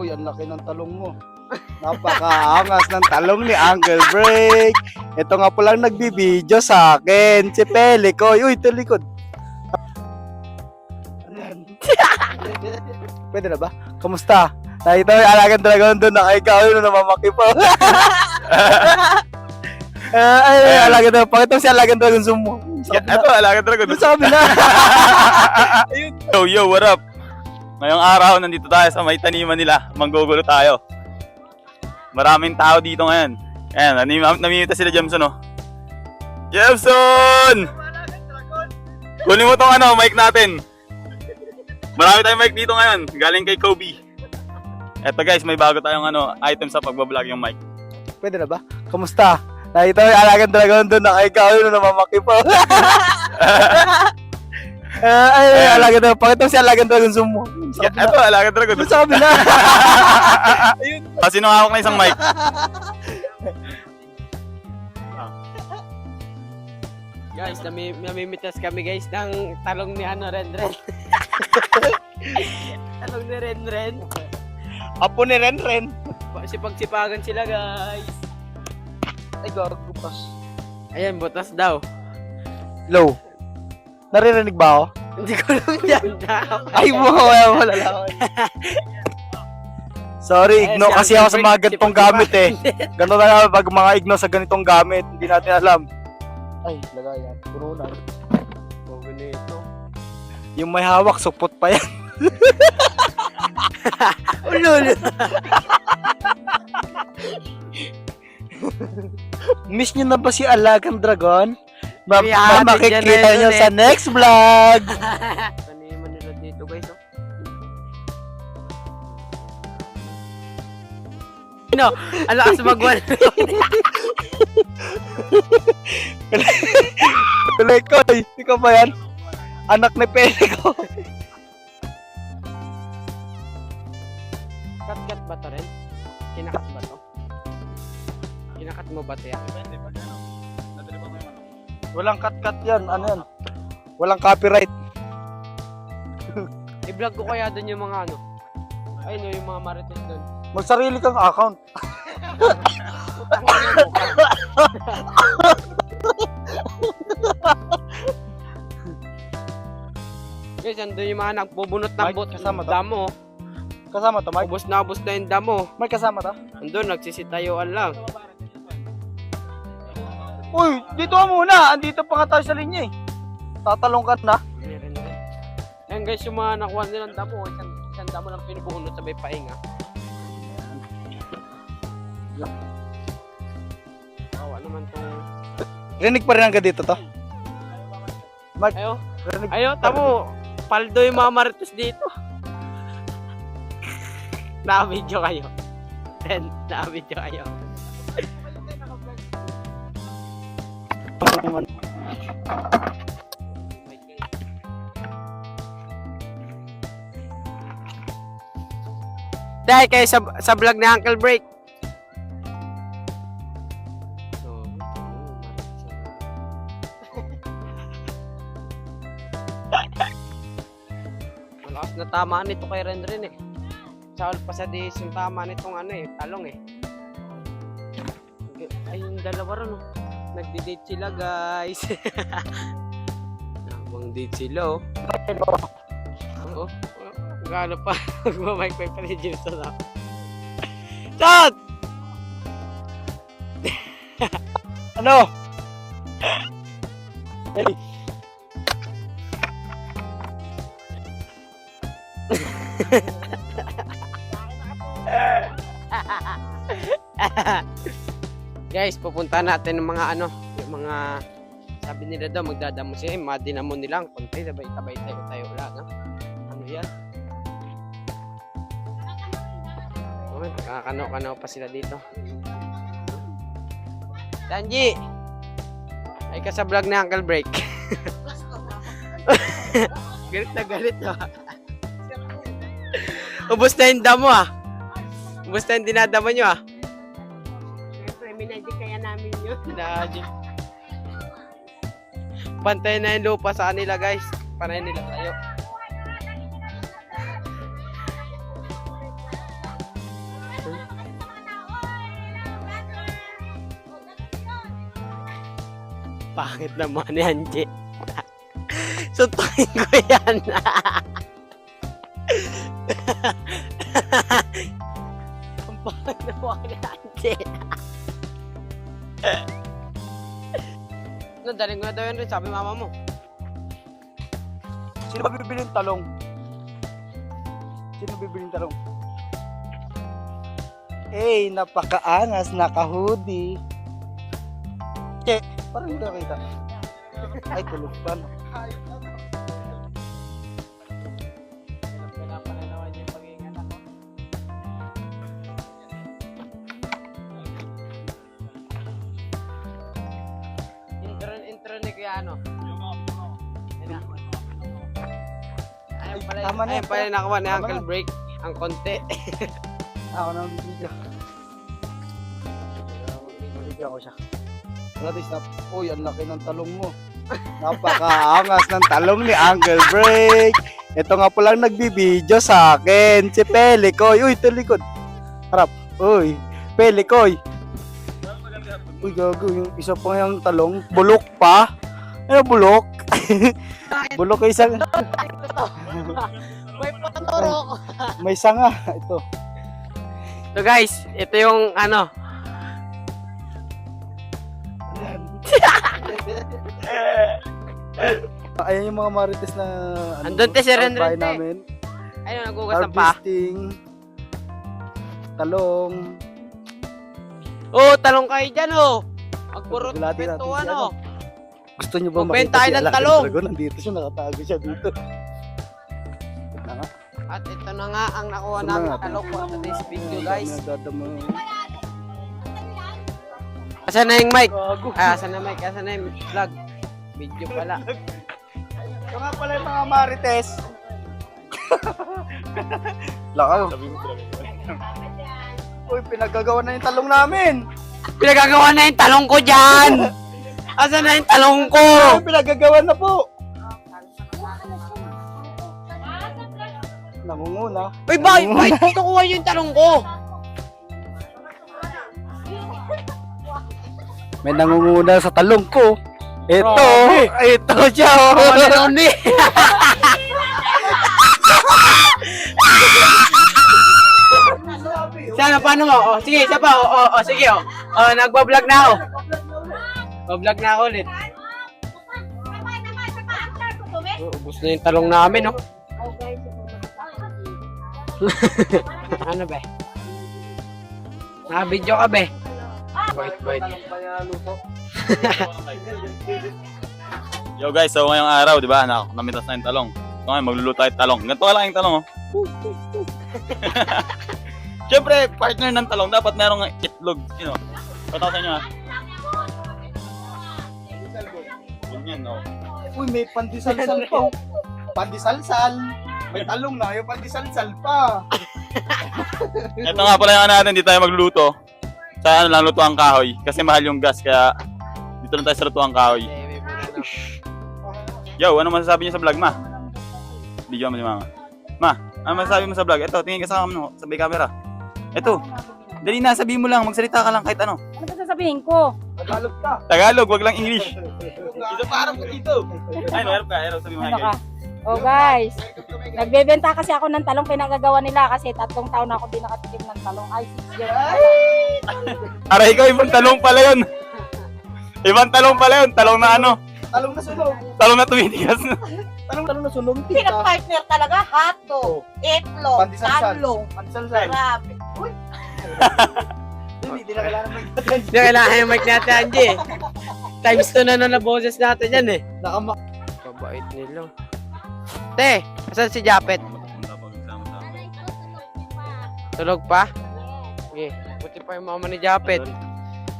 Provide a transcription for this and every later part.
Uy, ang laki ng talong mo. Napakaangas ng talong ni Uncle Break. Ito nga po lang nagbibideo sa akin. Si Pelicoy. Uy, ito likod. Pwede na ba? Kamusta? Nakita mo yung alagang dragon doon. Nakaikaw yun. Namamaki pa. Ay, alagang dragon. Pakita mo si alagang dragon. Zoom mo. Ito, alagang dragon. Doon sa kabila. Yo, what up? Ngayong araw, nandito tayo sa may taniman nila. Manggugulo tayo. Maraming tao dito ngayon. Ayan, namimita sila Jamson, oh. Jamson! Kunin mo tong mic natin. Marami tayong mic dito ngayon. Galing kay Kobe. Eto guys, may bago tayong item sa pagbablog yung mic. Pwede na ba? Kamusta? Nakita mo yung alagang dragon doon. Nakaikaw yun. Namamaki pa. Ay, alagang dragon. Pakita mo si alagang dragon. Zoom mo. Ito, alagang dragon. Doon sa kabila. Sino hawak na isang mic? Guys, namimitas kami guys ng talong ni Ren. Talong ni Ren. Apo ni Ren. Sipag-sipagan sila guys. Ay, gagupas. Ayan, butas daw. Low. Naririnig ba ako? Hindi ko lang yan daw. Ay, wala lang. Sorry, igno kasi ako sa mga ganitong gamit eh. Ganito na lang pag mga igno sa ganitong gamit. Hindi natin alam. Ay, lagayan. Puro na. Oh, ganito. Yung may hawak, supot pa yan. Ulul. Miss nyo na ba si Alagang Dragon? Ihahatid Makikita niya na nyo yun sa next vlog. Taniman nila dito guys. Ano? Ang lakas magwala. Pelekoy, ikaw ba yan? Anak ni Peleko. Kat ba to rin? Kinakat ba to? Kinakat mo ba to yan? Walang cut yan, ano yan? Walang copyright. I-vlog ko kaya dun yung mga Ay no, yung mga marites dun. Magsarili kang account. Guys, andun yung mga nagbubunot ng Mike, kasama to? damo. Kasama to, Mike? Ubus na yung damo. May kasama to? Andun, nagsisitayuan lang. Uy, dito ka muna. Andito pa nga tayo sa linya eh. Tatalong ka na. Ayan guys, yung mga nakuha nilang damo. Isang damo lang pinubunot sa may pahinga. Awa naman tong... Rinig pa rin hanggang dito to. Mike, Ayo, rinig. tamo. Paldo yung mga marites dito. Na-video kayo. Na-video kayo. Dahil kayo sa vlog ni Uncle Break. Malakas na tamaan nito kay Ren eh. Sa Pasadis yung tama nitong talong eh. Ay, yung dalawa rin nagdi-date sila guys. Habang date sila Oo. Gano pa. Magmamike pa ni Jimson Shot! Ano? Hey. Guys, pupunta natin ng mga yung mga sabi nila daw magdadamo sila, mga dinamo nilang konti, sabay-sabay tayo lang. Ano yan? Oh, nakakano-kano pa sila dito. Danji! Ay ka sa vlog ni Uncle Break. Galit na galit Ubus na yung damo Ubus na yung dinadamo nyo Minadya kaya namin yun. Pantay na yung lupa sa kanila guys. Panay nila tayo. Pangit naman ni Angie. Suntukin ko yan. Ang pangit naman ni Angie. Daling ko na daw yan rin, sabi mama mo. Sino ba bibili ng talong? Sino bibili ng talong? Eh, napakaangas, naka-hoodie. Che, parang hindi nakita. Ay, tulog pa. No? Pinapananawan yung pag-iingat ako. Intro ni Kuya ano? Ayun pala, Tama na, ayun pala yung nakawa ni tama Uncle na. Break. Ang konti. Ako na bibigyan. Bibigyan ko siya. Brother, stop. Uy, ang laki ng talong mo. Napakaangas ng talong ni Uncle Break. Ito nga po lang nagbibideo sa akin. Si Pelikoy. Uy, ito likod. Harap. Uy, Pelikoy. Uy, gago. Yung isa pa yung talong. Bulok pa. Ano bulok? Bulok yung isang. May paturok. May sanga. Ito. So guys, ito yung ano. Ayan yung mga marites na Andun te, si Ren bahay Ren, te. namin. Ayun, nagugas ng pa. Harvesting. Talong. Oh, talong kayo dyan oh. Magpurot Gulatin natin pintuan si oh. Gusto niyo ba Magbenta makita tayo si ng Alaking talong. Dragon? Nandito siya, nakatago siya dito. Ito nga. At ito na nga ang nakuha Ito na namin nga. talong for today's video Ang guys. dami nagdadamo. Asan na yung mic? Gago. Asan na mic? Asan na yung vlog? Video pala. Ito nga pala yung mga marites. Lakaw. Uy, pinagagawa na yung talong namin. Pinagagawa na yung talong ko dyan! Asan na yung talong ko? Uy, pinagagawa na po. Nangunguna. Uy, bakit kinukuha nyo yung talong ko? May nangunguna sa talong ko. Ito. Grabe. Ito siya. Ano ni? Sana, paano mo? Oh, sige, isa pa. Sige, oh. Nagbablog na ako. Bablog na ako ulit. Ubus na yung talong namin, oh. Ano ba? Naka-video ka ba? Wait. Yo guys, so ngayong araw, di ba, namitas na yung talong. So ngayon, magluluto tayo talong. Ganito ka lang yung talong, oh. Siyempre, partner ng talong, dapat merong itlog. You know, patawasan nyo, ha. Ganyan, oh. Uy, may pandisalsal pa. Oh. Pandisalsal. May talong na, yung pandisalsal pa. Ito nga pala yung ano natin, di tayo magluluto. Sa ano lang, lutuang kahoy. Kasi mahal yung gas, kaya dito lang tayo sa lutuang kahoy. Yo, ano masasabi niyo sa vlog, ma? Video mo ni mama. Ma, ano masasabi mo sa vlog? Ito, tingin ka sa camera. Ito, dali na, sabihin mo lang, magsalita ka lang kahit ano. Ano ba sasabihin ko? Tagalog ka. Tagalog, wag lang English. Dito, parang ko dito. Ay, no, harap ka, sabihin mo Ano nga, ka? guys. Oh guys, nagbebenta kasi ako ng talong pinagagawa nila kasi 3 taon na ako din nakatikim ng talong. Ay, 6 years na pala. Aray ko, ibang talong pala yun. Ibang talong pala yun, talong na ano, Talong na sunog. talong na tumitigas. Talong na sunog. Tita. Pinag-partner talaga, hotdog, itlog, Pandisalsal. talong, Pandisalsal. grabe. Uy, Hindi na kailangan magdadal. Hindi, kailangan yung mic natin, Angie. Times 2 na boses natin yan eh. Nakama. Kabait nila. Te, asan si Japet? Tulog pa? Sige, buti pa yung mama ni Japet.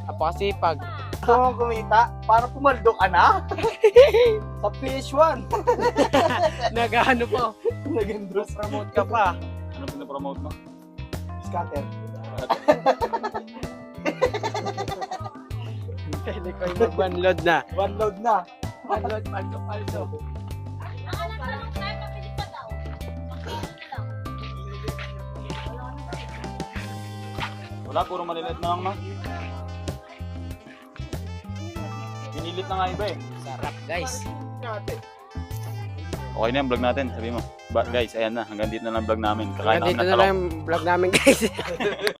Napakasipag. Gusto mo kumita? Para pumaldo ka na? Sa PS1. Nag-ano pa? Nag-endorse. Promote ka pa. Ano pinapromote mo? Scatter. Pwede ko yung mag-download na. One load na. Download, paldo. Wala, puro malilit na lang, ma. Pinili Sumilit na nga iba eh. Sarap guys. Okay na yung vlog natin, sabi mo. Guys, ayan na. Hanggang dito na lang vlog namin. Kakain Hanggang na kami dito ng na talong. lang yung vlog namin guys.